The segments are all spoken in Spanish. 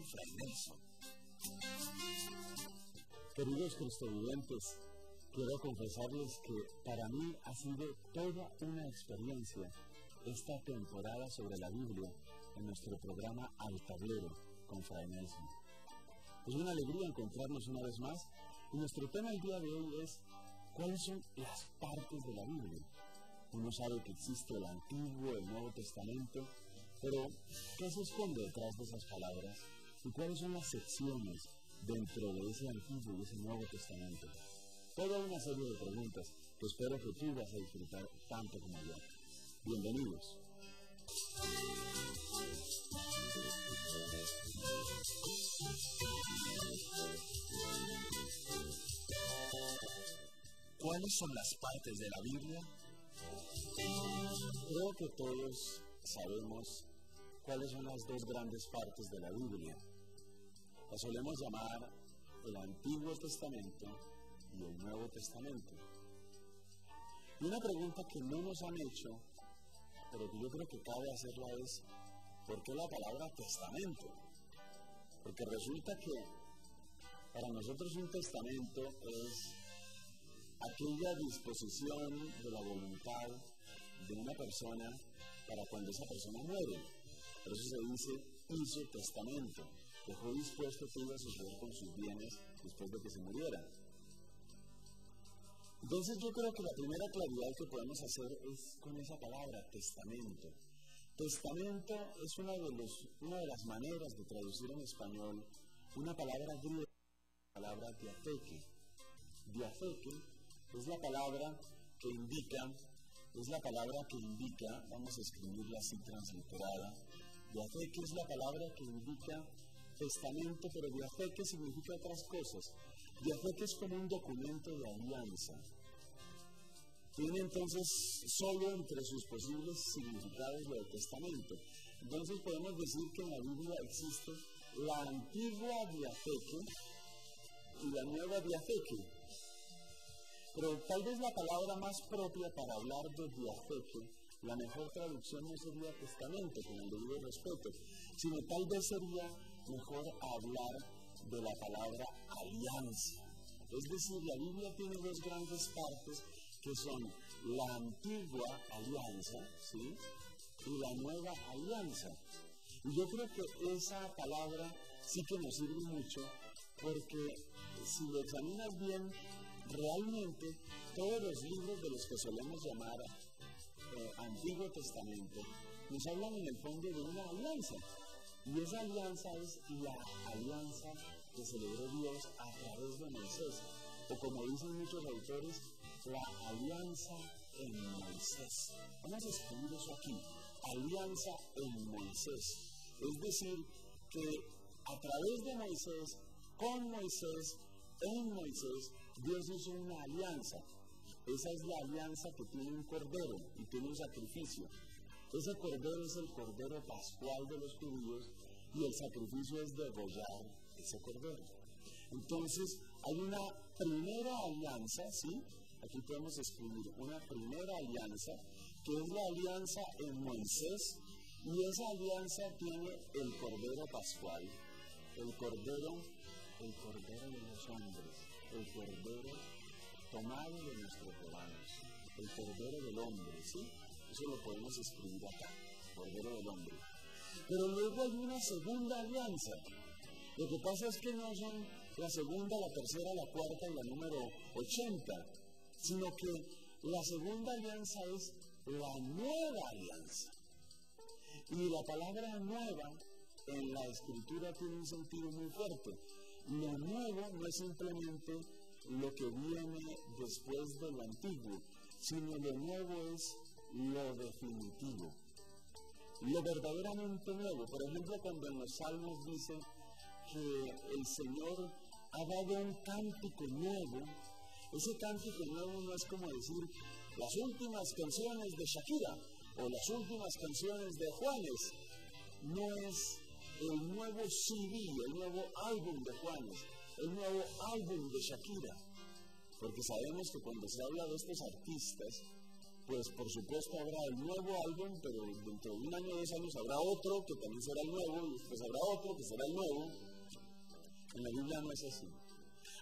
Fray Nelson. Queridos cristovidentes, quiero confesarles que para mí ha sido toda una experiencia esta temporada sobre la Biblia en nuestro programa Al Tablero con Fray Nelson. Es una alegría encontrarnos una vez más y nuestro tema el día de hoy es ¿cuáles son las partes de la Biblia? Uno sabe que existe el Antiguo, el Nuevo Testamento, pero ¿qué se esconde detrás de esas palabras? ¿Y cuáles son las secciones dentro de ese Antiguo y ese Nuevo Testamento? Toda una serie de preguntas que espero que tú vas a disfrutar tanto como yo. Bienvenidos. ¿Cuáles son las partes de la Biblia? Creo que todos sabemos cuáles son las dos grandes partes de la Biblia. Las solemos llamar el Antiguo Testamento y el Nuevo Testamento. Y una pregunta que no nos han hecho, pero que yo creo que cabe hacerla es, ¿por qué la palabra testamento? Porque resulta que para nosotros un testamento es aquella disposición de la voluntad de una persona para cuando esa persona muere. Por eso se dice, hizo testamento, dejó dispuesto qué iba a suceder con sus bienes después de que se muriera. Entonces yo creo que la primera claridad que podemos hacer es con esa palabra, testamento. Testamento es una de las maneras de traducir en español una palabra griega, la palabra diatheke. Diatheke es la palabra que indica, vamos a escribirla así transliterada, diatheke es la palabra que indica testamento, pero diatheke significa otras cosas. Diatheke es como un documento de alianza. Tiene entonces solo entre sus posibles significados lo del testamento. Entonces podemos decir que en la Biblia existe la antigua diatheke y la nueva diatheke. Pero tal vez la palabra más propia para hablar de diatheke, la mejor traducción no sería testamento, con el debido respeto, sino tal vez sería mejor hablar de la palabra alianza. Es decir, la Biblia tiene dos grandes partes que son la antigua alianza, ¿sí?, y la nueva alianza. Y yo creo que esa palabra sí que nos sirve mucho porque si lo examinas bien, realmente todos los libros de los que solemos llamar Antiguo Testamento nos hablan en el fondo de una alianza. Y esa alianza es la alianza que celebró Dios a través de Moisés. O como dicen muchos autores, la alianza en Moisés. Vamos a escribir eso aquí, alianza en Moisés. Es decir, que a través de Moisés, con Moisés, en Moisés, Dios hizo una alianza. Esa es la alianza que tiene un cordero y tiene un sacrificio. Ese cordero es el cordero pascual de los judíos y el sacrificio es degollar ese cordero. Entonces, hay una primera alianza, ¿sí? Aquí podemos escribir una primera alianza, que es la alianza en Moisés, y esa alianza tiene el cordero pascual, el cordero de los hombres, el cordero tomado de nuestros rebaños, el cordero del hombre, ¿sí? Eso lo podemos escribir acá, cordero del hombre. Pero luego hay una segunda alianza. Lo que pasa es que no son la segunda, la tercera, la cuarta y la número 80, sino que la segunda alianza es la nueva alianza. Y la palabra nueva en la Escritura tiene un sentido muy fuerte. Lo nuevo no es simplemente lo que viene después de lo antiguo, sino lo nuevo es lo definitivo, lo verdaderamente nuevo. Por ejemplo, cuando en los Salmos dice que el Señor ha dado un cántico nuevo, ese cántico nuevo no es como decir las últimas canciones de Shakira o las últimas canciones de Juanes, no es el nuevo CD, el nuevo álbum de Juanes, el nuevo álbum de Shakira, porque sabemos que cuando se habla de estos artistas pues por supuesto habrá el nuevo álbum, pero dentro de 1 año o 2 años habrá otro que también será el nuevo, y después habrá otro que será el nuevo. En la Biblia no es así.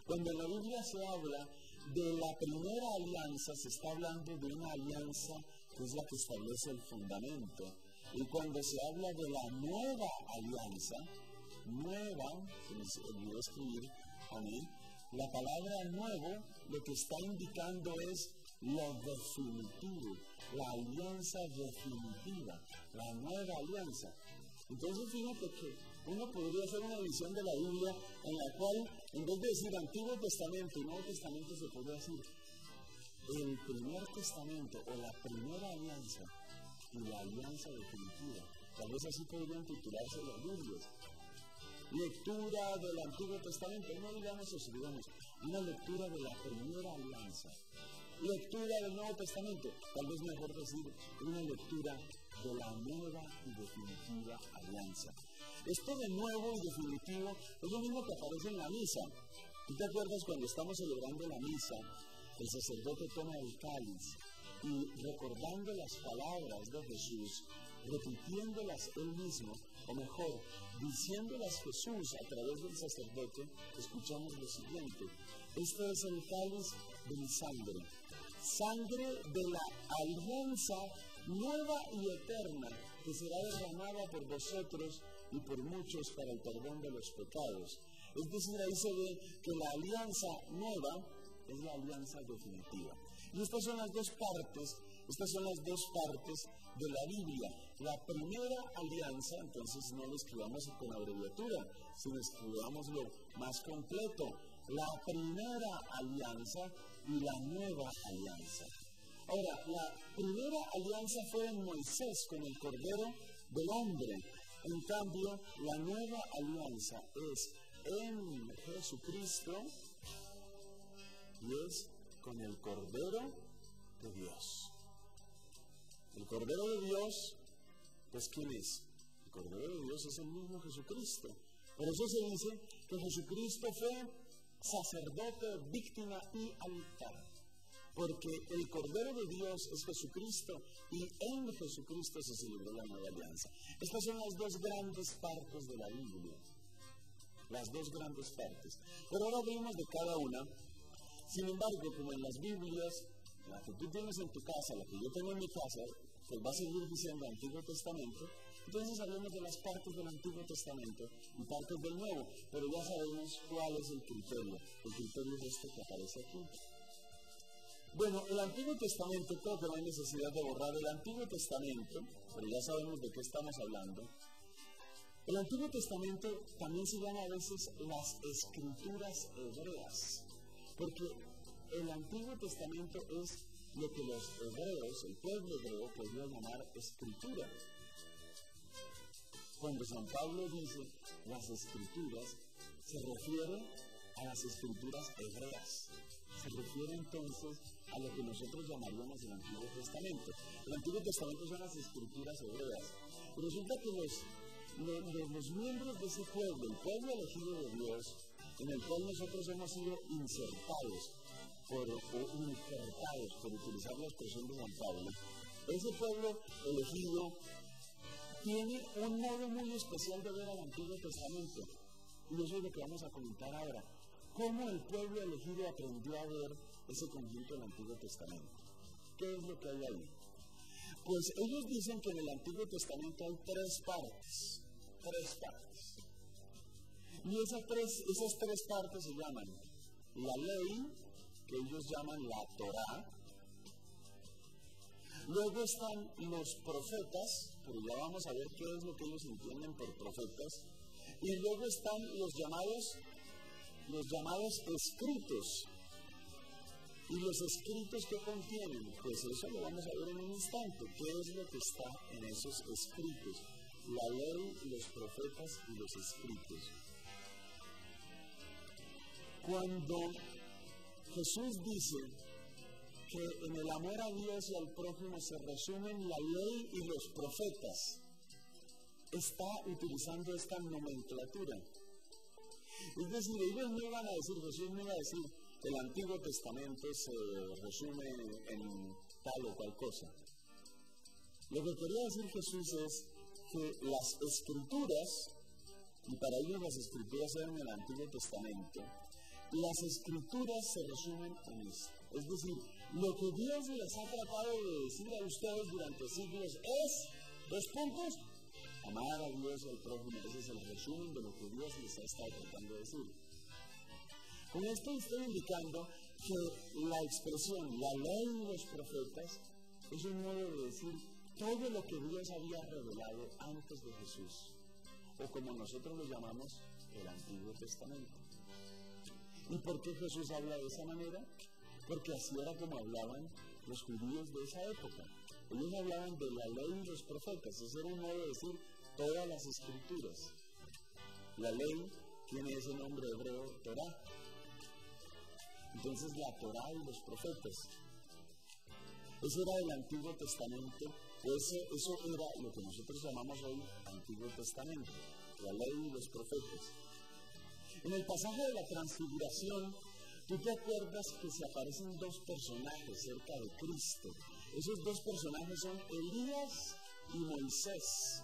Cuando en la Biblia se habla de la primera alianza, se está hablando de una alianza que es la que establece el fundamento. Y cuando se habla de la nueva alianza, nueva, que me olvidé escribir a mí, la palabra nuevo lo que está indicando es lo definitivo, la alianza definitiva, la nueva alianza. Entonces fíjate que uno podría hacer una visión de la Biblia en la cual, en vez de decir Antiguo Testamento y Nuevo Testamento, se podría decir el primer testamento o la primera alianza y la alianza definitiva. Tal vez así podrían titularse las Biblias. Lectura del Antiguo Testamento, no digamos eso, digamos una lectura de la primera alianza. Lectura del Nuevo Testamento, tal vez mejor decir una lectura de la nueva y definitiva alianza. Esto de nuevo y definitivo es lo mismo que aparece en la misa. ¿Tú te acuerdas cuando estamos celebrando la misa? El sacerdote toma el cáliz y recordando las palabras de Jesús, repitiéndolas él mismo, o mejor, diciéndolas Jesús a través del sacerdote, escuchamos lo siguiente: este es el cáliz de mi sangre, sangre de la alianza nueva y eterna, que será derramada por vosotros y por muchos para el perdón de los pecados. Es decir, ahí se ve que la alianza nueva es la alianza definitiva. Y estas son las dos partes de la Biblia. La primera alianza, entonces no lo escribamos con abreviatura, sino escribámoslo más completo. La primera alianza y la nueva alianza. Ahora, la primera alianza fue en Moisés con el Cordero del Hombre. En cambio, la nueva alianza es en Jesucristo y es con el Cordero de Dios. El Cordero de Dios, pues ¿quién es? El Cordero de Dios es el mismo Jesucristo. Por eso se dice que Jesucristo fue sacerdote, víctima y altar. Porque el Cordero de Dios es Jesucristo y en Jesucristo se celebró la nueva alianza. Estas son las dos grandes partes de la Biblia. Las dos grandes partes. Pero ahora hablemos de cada una. Sin embargo, como en las Biblias, la que tú tienes en tu casa, la que yo tengo en mi casa, pues va a seguir diciendo Antiguo Testamento. Entonces hablemos de las partes del Antiguo Testamento y partes del Nuevo. Pero ya sabemos cuál es el criterio. El criterio es este que aparece aquí. Bueno, el Antiguo Testamento, creo que no hay necesidad de borrar el Antiguo Testamento, pero ya sabemos de qué estamos hablando. El Antiguo Testamento también se llama a veces las Escrituras Hebreas, porque el Antiguo Testamento es lo que los hebreos, el pueblo hebreo, podría llamar Escritura. Cuando San Pablo dice las Escrituras, se refiere a las Escrituras hebreas. Se refiere entonces a lo que nosotros llamaríamos el Antiguo Testamento. El Antiguo Testamento son las Escrituras hebreas. Y resulta que los miembros de ese pueblo, el pueblo elegido de Dios, en el cual nosotros hemos sido insertados, por utilizar la expresión de San Pablo, ese pueblo elegido tiene un modo muy especial de ver al Antiguo Testamento. Y eso es lo que vamos a comentar ahora. ¿Cómo el pueblo elegido aprendió a ver ese conjunto del Antiguo Testamento? ¿Qué es lo que hay ahí? Pues ellos dicen que en el Antiguo Testamento hay tres partes. Y esas tres partes se llaman la ley, que ellos llaman la Torá. Luego están los profetas, pero ya vamos a ver qué es lo que ellos entienden por profetas. Y luego están los llamados escritos. ¿Y los escritos qué contienen? Pues eso lo vamos a ver en un instante. ¿Qué es lo que está en esos escritos? La ley, los profetas y los escritos. Cuando Jesús dice que en el amor a Dios y al prójimo se resumen la ley y los profetas, está utilizando esta nomenclatura. Es decir, ellos no iban a decir, Jesús no iba a decir, el Antiguo Testamento se resume en tal o cual cosa. Lo que quería decir Jesús es que las Escrituras, y para ellos las Escrituras eran el Antiguo Testamento, las Escrituras se resumen en esto. Es decir, lo que Dios les ha tratado de decir a ustedes durante siglos es, dos puntos, amar a Dios y al prójimo. Ese es el resumen de lo que Dios les ha estado tratando de decir. Con esto estoy indicando que la expresión, la ley y los profetas, es un modo de decir todo lo que Dios había revelado antes de Jesús, o como nosotros lo llamamos, el Antiguo Testamento. ¿Y por qué Jesús habla de esa manera? Porque así era como hablaban los judíos de esa época. Ellos hablaban de la ley y los profetas. Ese era un modo de decir todas las Escrituras. La ley tiene ese nombre hebreo, Torah. Entonces la Torah y los profetas. Eso era el Antiguo Testamento. Eso era lo que nosotros llamamos hoy Antiguo Testamento. La ley y los profetas. En el pasaje de la Transfiguración, ¿tú te acuerdas que se aparecen dos personajes cerca de Cristo? Esos dos personajes son Elías y Moisés,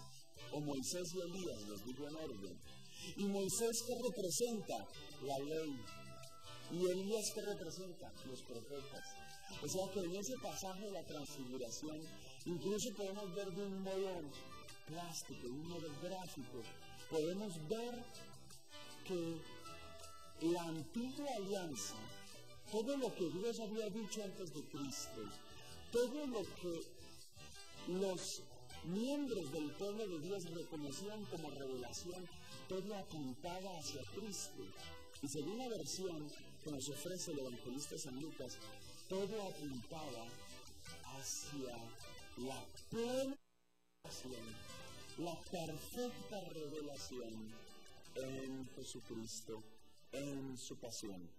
o Moisés y Elías, los digo en orden. Y Moisés, ¿qué representa? La ley. Y Elías, ¿qué representa? Los profetas. O sea que en ese pasaje de la Transfiguración, incluso podemos ver de un modo plástico, de un modo gráfico, podemos ver que la antigua alianza, todo lo que Dios había dicho antes de Cristo, todo lo que los miembros del pueblo de Dios reconocían como revelación, todo apuntaba hacia Cristo. Y según la versión que nos ofrece el evangelista San Lucas, todo apuntaba hacia la plena revelación, la perfecta revelación en Jesucristo, en su pasión.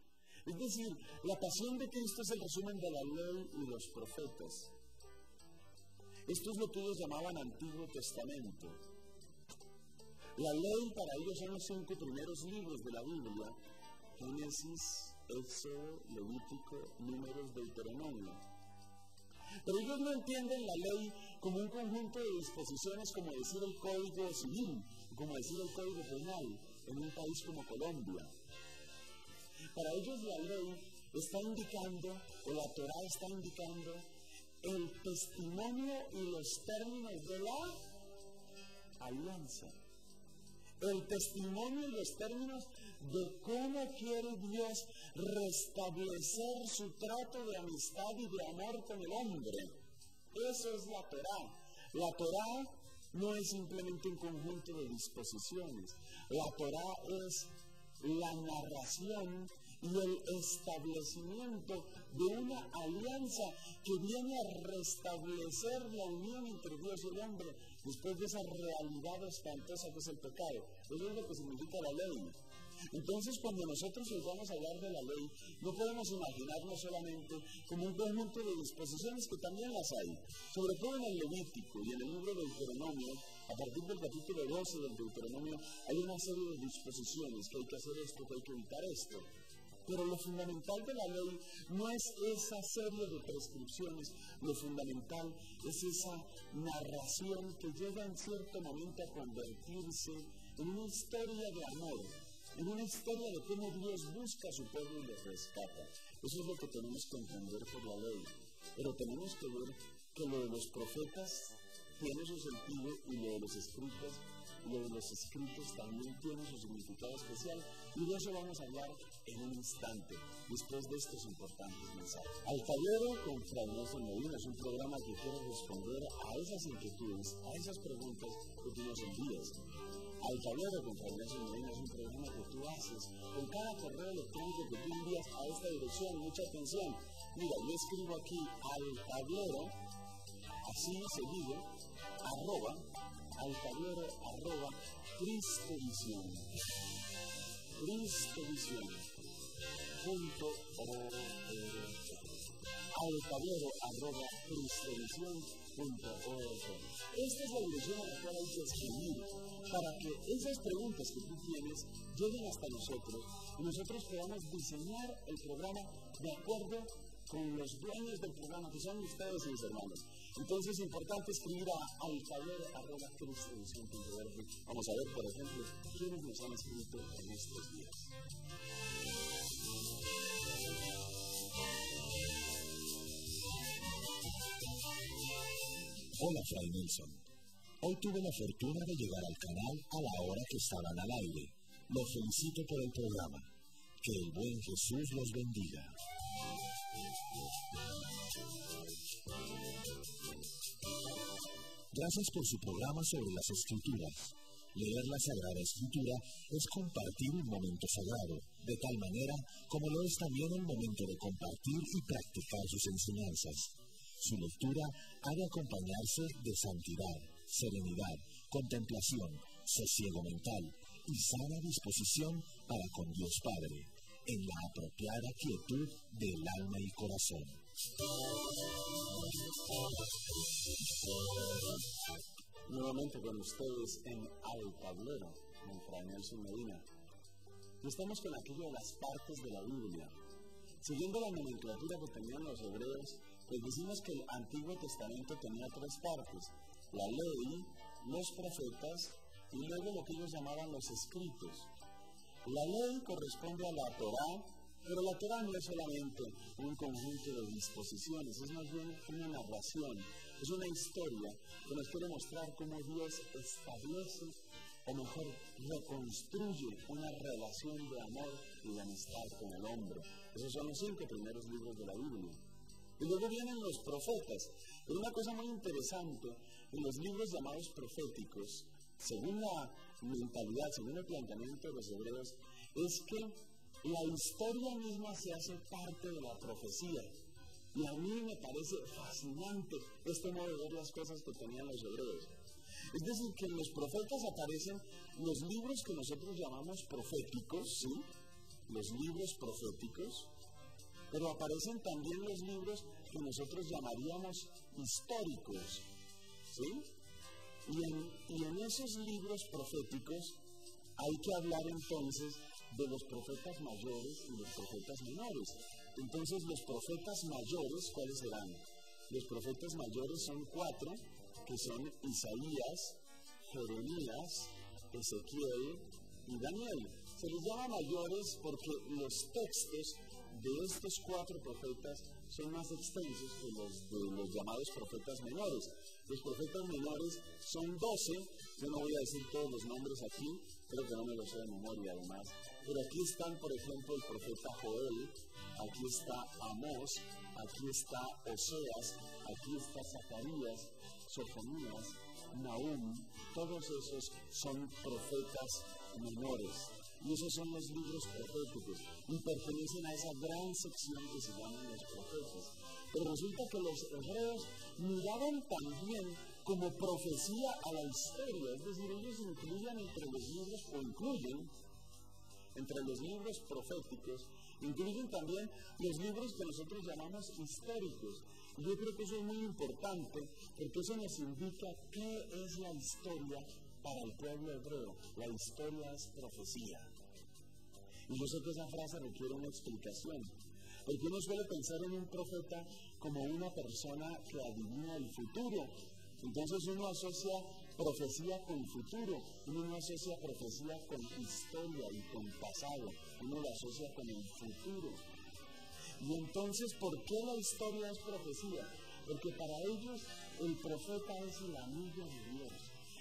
Es decir, la pasión de Cristo es el resumen de la ley y los profetas. Esto es lo que ellos llamaban Antiguo Testamento. La ley para ellos son los 5 primeros libros de la Biblia: Génesis, Éxodo, Levítico, Números, Deuteronomio. Pero ellos no entienden la ley como un conjunto de disposiciones, como decir el Código Civil, como decir el Código Penal en un país como Colombia. Para ellos la ley está indicando, o la Torah está indicando, el testimonio y los términos de la alianza. El testimonio y los términos de cómo quiere Dios restablecer su trato de amistad y de amor con el hombre. Eso es la Torah. La Torah no es simplemente un conjunto de disposiciones. La Torah es la narración y el establecimiento de una alianza que viene a restablecer la unión entre Dios y el hombre después de esa realidad espantosa que es el pecado. Eso es lo que significa la ley. Entonces, cuando nosotros vamos a hablar de la ley, no podemos imaginarnos solamente como un conjunto de disposiciones, que también las hay, sobre todo en el Levítico y en el libro de Deuteronomio. A partir del capítulo 12 del Deuteronomio hay una serie de disposiciones, que hay que hacer esto, que hay que evitar esto. Pero lo fundamental de la ley no es esa serie de prescripciones, lo fundamental es esa narración que llega en cierto momento a convertirse en una historia de amor, en una historia de cómo Dios busca a su pueblo y les rescata. Eso es lo que tenemos que entender por la ley. Pero tenemos que ver que lo de los profetas tiene su sentido, y lo de los escritos también tiene su significado especial, y de eso vamos a hablar en un instante, después de estos importantes mensajes. Al Tablero con Fray Nelson Medina es un programa que quiere responder a esas inquietudes, a esas preguntas que tú nos envías. Al Tablero con Fray Nelson Medina es un programa que tú haces con cada correo electrónico que tú envías a esta dirección. Mucha atención. Mira, yo escribo aquí al tablero, así seguido, @Cristovisión. Cristovisión.org. Al tablero @Cristovisión.org. Esta es la dirección a la cual hay que escribir para que esas preguntas que tú tienes lleguen hasta nosotros y nosotros podamos diseñar el programa de acuerdo con los dueños del programa, que son ustedes, mis hermanos. Entonces es importante escribir a altablero@cristoedición.org. Vamos a ver, por ejemplo, quiénes nos han escrito en estos días. Hola, Fray Nelson. Hoy tuve la fortuna de llegar al canal a la hora que estaban al aire. Los felicito por el programa. Que el buen Jesús los bendiga. Gracias por su programa sobre las Escrituras. Leer la Sagrada Escritura es compartir un momento sagrado, de tal manera como lo es también el momento de compartir y practicar sus enseñanzas. Su lectura ha de acompañarse de santidad, serenidad, contemplación, sosiego mental y sana disposición para con Dios Padre, en la apropiada quietud del alma y corazón. Nuevamente con ustedes en Al Tablero, con Fray Nelson Medina. Y estamos con aquello de las partes de la Biblia. Siguiendo la nomenclatura que tenían los hebreos, pues decimos que el Antiguo Testamento tenía tres partes: la ley, los profetas y luego lo que ellos llamaban los escritos. La ley corresponde a la Torá, pero la Torá no es solamente un conjunto de disposiciones, es más bien una narración, es una historia que nos quiere mostrar cómo Dios establece, o mejor, reconstruye una relación de amor y de amistad con el hombre. Esos son los 5 primeros libros de la Biblia. Y luego vienen los profetas. Pero una cosa muy interesante, en los libros llamados proféticos, según la mentalidad, según el planteamiento de los hebreos, es que la historia misma se hace parte de la profecía. Y a mí me parece fascinante este modo de ver las cosas que tenían los hebreos. Es decir, que en los profetas aparecen los libros que nosotros llamamos proféticos, ¿sí? Los libros proféticos, pero aparecen también los libros que nosotros llamaríamos históricos, ¿sí? Y en esos libros proféticos hay que hablar entonces de los profetas mayores y los profetas menores. Entonces, los profetas mayores, ¿cuáles serán? Los profetas mayores son 4, que son Isaías, Jeremías, Ezequiel y Daniel. Se les llama mayores porque los textos de estos 4 profetas son más extensos que los de los llamados profetas menores. Los profetas menores son 12, yo no voy a decir todos los nombres aquí, creo que no me los sé de memoria además, pero aquí están, por ejemplo, el profeta Joel, aquí está Amós, aquí está Oseas, aquí está Zacarías, Sofonías, Nahum, todos esos son profetas menores. Y esos son los libros proféticos y pertenecen a esa gran sección que se llaman los profetas. Pero resulta que los hebreos miraban también como profecía a la historia, es decir, ellos incluyen entre los libros, o incluyen entre los libros proféticos, incluyen también los libros que nosotros llamamos históricos. Y yo creo que eso es muy importante, porque eso nos indica qué es la historia para el pueblo hebreo. La historia es profecía. Y yo sé que esa frase requiere una explicación, porque uno suele pensar en un profeta como una persona que adivina el futuro. Entonces uno asocia profecía con futuro, uno no asocia profecía con historia y con pasado, uno lo asocia con el futuro. Y entonces, ¿por qué la historia es profecía? Porque para ellos el profeta es el amigo de Dios.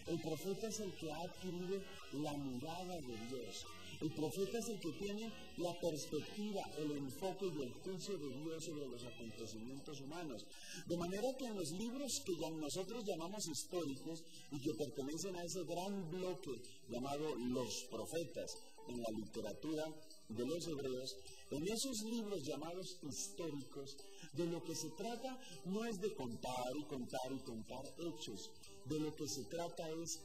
El profeta es el que ha adquirido la mirada de Dios. El profeta es el que tiene la perspectiva, el enfoque y el juicio de Dios sobre los acontecimientos humanos. De manera que en los libros que nosotros llamamos históricos y que pertenecen a ese gran bloque llamado los profetas en la literatura de los hebreos, en esos libros llamados históricos, de lo que se trata no es de contar y contar y contar hechos, de lo que se trata es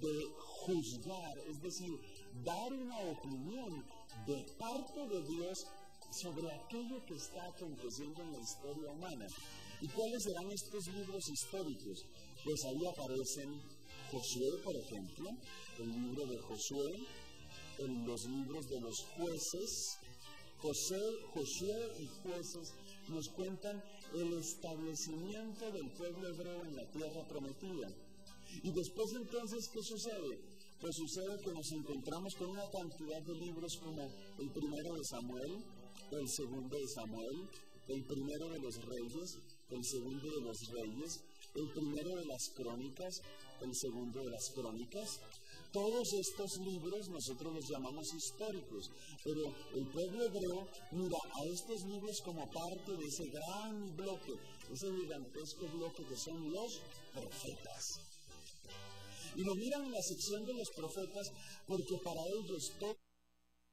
de juzgar, es decir, dar una opinión de parte de Dios sobre aquello que está aconteciendo en la historia humana. ¿Y cuáles serán estos libros históricos? Pues ahí aparecen Josué, por ejemplo, el libro de Josué, en los libros de los jueces. Josué y Jueces nos cuentan el establecimiento del pueblo hebreo en la tierra prometida. Y después entonces, ¿qué sucede? Pues sucede que nos encontramos con una cantidad de libros como el primero de Samuel, el segundo de Samuel, el primero de los reyes, el segundo de los reyes, el primero de las crónicas, el segundo de las crónicas. Todos estos libros nosotros los llamamos históricos, pero el pueblo hebreo mira a estos libros como parte de ese gran bloque, ese gigantesco bloque que son los profetas. Y lo miran en la sección de los profetas porque para ellos todo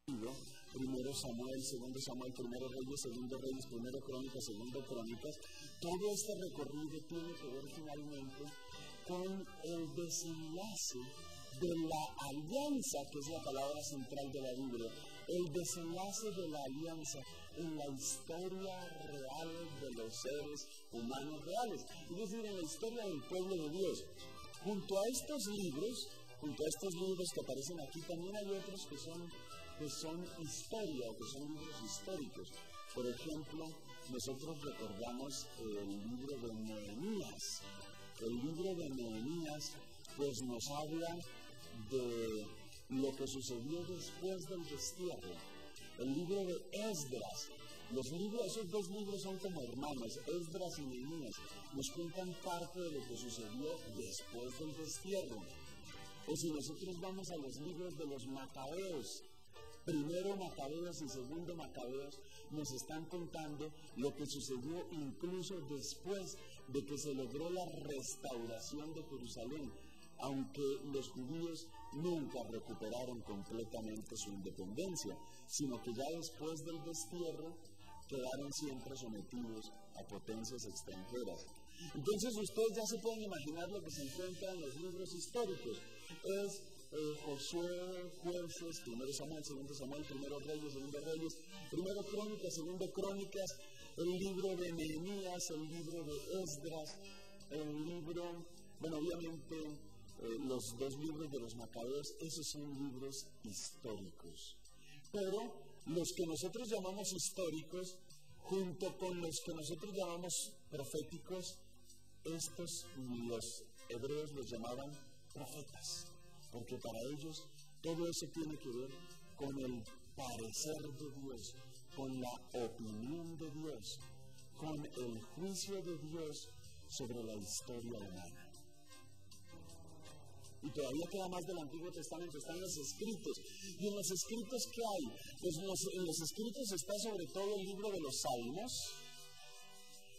libro, primero Samuel, segundo Samuel, primero Reyes, primero Crónicas, segundo Crónicas, todo este recorrido tiene que ver finalmente con el desenlace de la alianza, que es la palabra central de la Biblia, el desenlace de la alianza en la historia real de los seres humanos reales, es decir, en la historia del pueblo de Dios. Junto a estos libros que aparecen aquí, también hay otros que son historia, que son libros históricos. Por ejemplo, nosotros recordamos el libro de Nehemías. El libro de Nehemías pues nos habla de lo que sucedió después del destierro. El libro de Esdras, esos dos libros son como hermanos, Esdras y Nehemías, nos cuentan parte de lo que sucedió después del destierro. O si nosotros vamos a los libros de los Macabeos, primero Macabeos y segundo Macabeos, nos están contando lo que sucedió incluso después de que se logró la restauración de Jerusalén, aunque los judíos nunca recuperaron completamente su independencia, sino que ya después del destierro quedaron siempre sometidos a potencias extranjeras. Entonces ustedes ya se pueden imaginar lo que se encuentra en los libros históricos. Es Josué, Jueces, primero Samuel, segundo Samuel, primero Reyes, segundo Reyes, primero Crónicas, segundo Crónicas, el libro de Nehemías, el libro de Esdras, el libro, obviamente los dos libros de los Macabeos, esos son libros históricos. Pero los que nosotros llamamos históricos, junto con los que nosotros llamamos proféticos, estos los hebreos los llamaban profetas, porque para ellos todo eso tiene que ver con el parecer de Dios, con la opinión de Dios, con el juicio de Dios sobre la historia humana. Y todavía queda más del Antiguo Testamento, están los escritos. ¿Y en los escritos qué hay? Pues en los escritos está sobre todo el libro de los Salmos,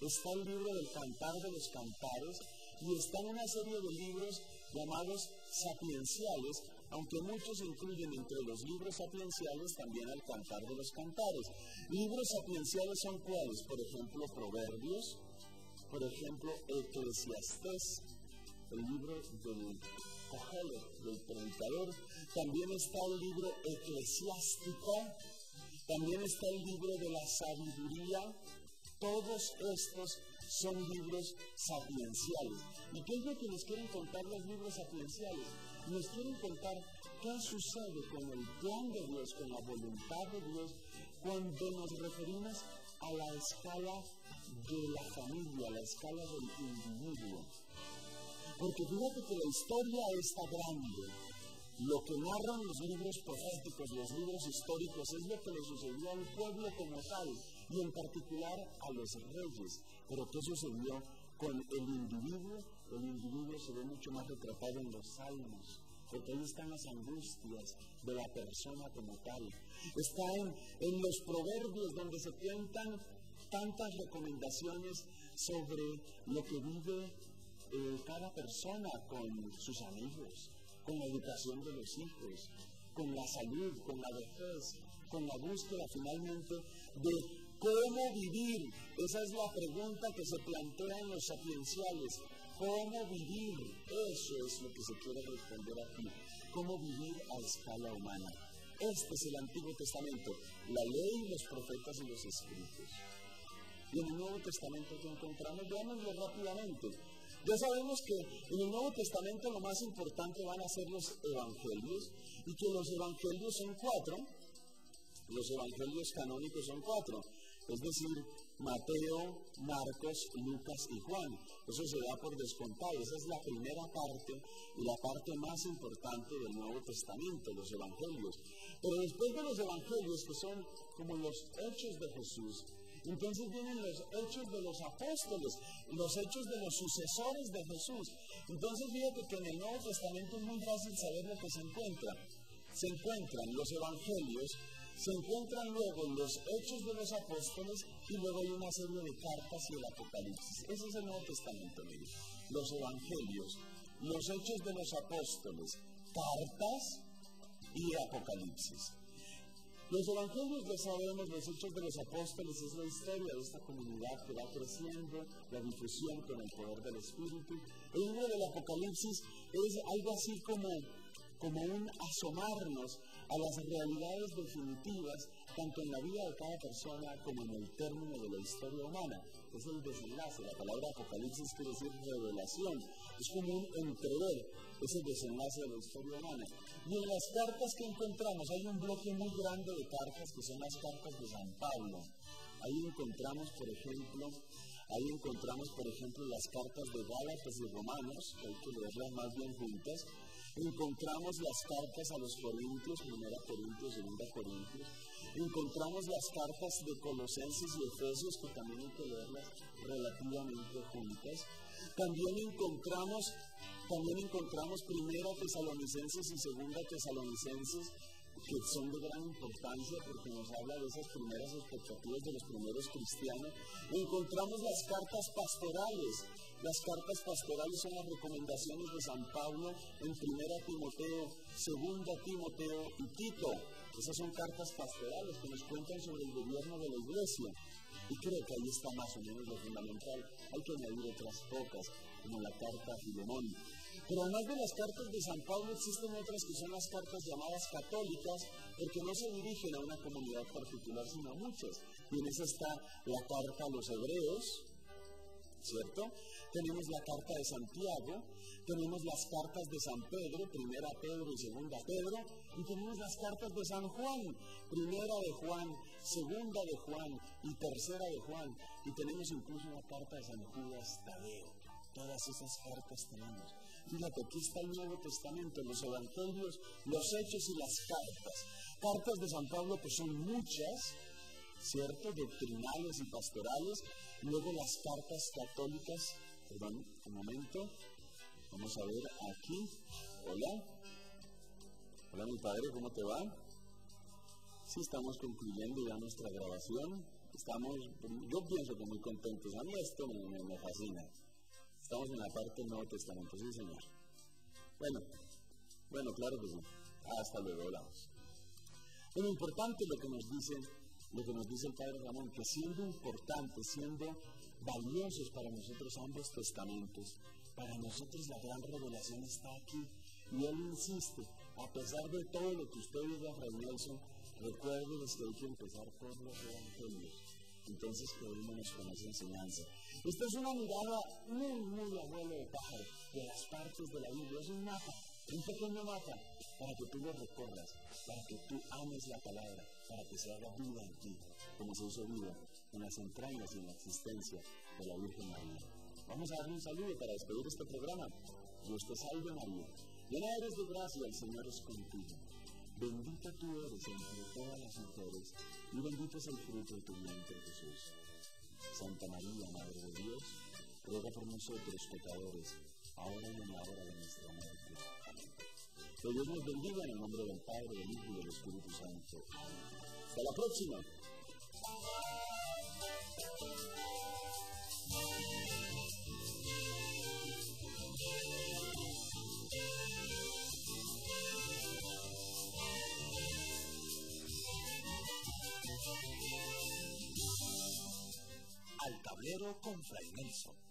está el libro del Cantar de los Cantares, y están una serie de libros llamados sapienciales, aunque muchos incluyen entre los libros sapienciales también el Cantar de los Cantares. Libros sapienciales son cuáles, por ejemplo, Proverbios, por ejemplo, Eclesiastés, el libro del del predicador, también está el libro eclesiástico, también está el libro de la sabiduría. Todos estos son libros sapienciales. ¿Y qué es lo que nos quieren contar los libros sapienciales? Nos quieren contar qué sucede con el plan de Dios, con la voluntad de Dios, cuando nos referimos a la escala de la familia, a la escala del individuo. Porque fíjate que la historia está grande. Lo que narran los libros proféticos, los libros históricos, es lo que le sucedió al pueblo como tal, y en particular a los reyes. Pero ¿qué sucedió con el individuo? El individuo se ve mucho más retratado en los salmos, porque ahí están las angustias de la persona como tal. Está en los proverbios, donde se cuentan tantas recomendaciones sobre lo que vive cada persona con sus amigos, con la educación de los hijos, con la salud, con la vejez, con la búsqueda finalmente de cómo vivir. Esa es la pregunta que se plantea en los sapienciales. ¿Cómo vivir? Eso es lo que se quiere responder aquí. ¿Cómo vivir a escala humana? Este es el Antiguo Testamento, la ley, los profetas y los escritos. Y en el Nuevo Testamento que encontramos, veámoslo rápidamente. Ya sabemos que en el Nuevo Testamento lo más importante van a ser los evangelios, y que los evangelios son 4. Los evangelios canónicos son 4, es decir, Mateo, Marcos, Lucas y Juan. Eso se da por descontado. Esa es la primera parte y la parte más importante del Nuevo Testamento, los evangelios. Pero después de los evangelios, que son como los hechos de Jesús, entonces vienen los hechos de los apóstoles, los hechos de los sucesores de Jesús. Entonces fíjate que en el Nuevo Testamento es muy fácil saber lo que se encuentra. Se encuentran los evangelios, se encuentran luego los hechos de los apóstoles y luego hay una serie de cartas y el Apocalipsis. Ese es el Nuevo Testamento, amigos. Los evangelios, los hechos de los apóstoles, cartas y Apocalipsis. Los evangelios, ya sabemos, los hechos de los apóstoles es la historia de esta comunidad que va creciendo, la difusión con el poder del Espíritu. El libro del Apocalipsis es algo así como un asomarnos a las realidades definitivas, tanto en la vida de cada persona como en el término de la historia humana. Es el desenlace. La palabra Apocalipsis quiere decir revelación. Es como un entrever, es el desenlace de la historia humana. Y en las cartas que encontramos, hay un bloque muy grande de cartas que son las cartas de San Pablo. Ahí encontramos, por ejemplo, las cartas de Gálatas y Romanos, que hay que leerlas más bien juntas. Encontramos las cartas a los Corintios, 1 Corintios, 2 Corintios. Encontramos las cartas de Colosenses y Efesios, que también hay que leerlas relativamente juntas. También encontramos 1 Tesalonicenses y 2 Tesalonicenses, que son de gran importancia porque nos habla de esas primeras expectativas de los primeros cristianos. Encontramos las cartas pastorales. Las cartas pastorales son las recomendaciones de San Pablo en 1 Timoteo, 2 Timoteo y Tito. Esas son cartas pastorales que nos cuentan sobre el gobierno de la iglesia. Y creo que ahí está más o menos lo fundamental. Hay que añadir otras pocas, como la carta a Filemón. Pero además de las cartas de San Pablo existen otras que son las cartas llamadas católicas, porque no se dirigen a una comunidad particular, sino a muchas. Y en esa está la carta a los hebreos, ¿cierto? Tenemos la carta de Santiago, tenemos las cartas de San Pedro, 1 Pedro y 2 Pedro, y tenemos las cartas de San Juan, 1 de Juan, 2 de Juan y 3 de Juan, y tenemos incluso una carta de San Judas Tadeo. Todas esas cartas tenemos. Fíjate, aquí está el Nuevo Testamento, los evangelios, los hechos y las cartas. Cartas de San Pablo que son muchas, ¿cierto? Doctrinales y pastorales. Luego las cartas católicas, perdón, un momento, vamos a ver aquí. Hola mi padre, ¿cómo te va? Sí, estamos concluyendo ya nuestra grabación. Yo pienso que muy contentos. A mí esto me fascina. Estamos en la parte del Nuevo Testamento, sí señor. Bueno, claro que sí. Hasta luego, hablamos. Lo importante lo que nos dice el Padre Ramón, que siendo importantes, siendo valiosos para nosotros ambos testamentos, para nosotros la gran revelación está aquí. Y él insiste, a pesar de todo lo que usted diga, Fray Nelson, recuérdenos que hay que empezar por los evangelios. Entonces quedémonos con esa enseñanza. Esta es una mirada muy abuelo de pájaro de las partes de la Biblia. Es un mapa, un pequeño mapa, para que tú lo recorras, para que tú ames la palabra, para que se haga vida en ti, como se hizo vida en las entrañas y en la existencia de la Virgen María. Vamos a darle un saludo para despedir este programa. Dios te salve María, llena eres de gracia, el Señor es contigo. Bendita tú eres entre todas las mujeres, y bendito es el fruto de tu vientre, Jesús. Santa María, Madre de Dios, ruega por nosotros pecadores, ahora y en la hora de nuestra muerte. Amén. Que Dios nos bendiga en el nombre del Padre, del Hijo y del Espíritu Santo. Hasta la próxima. Al tablero con Fray Nelson.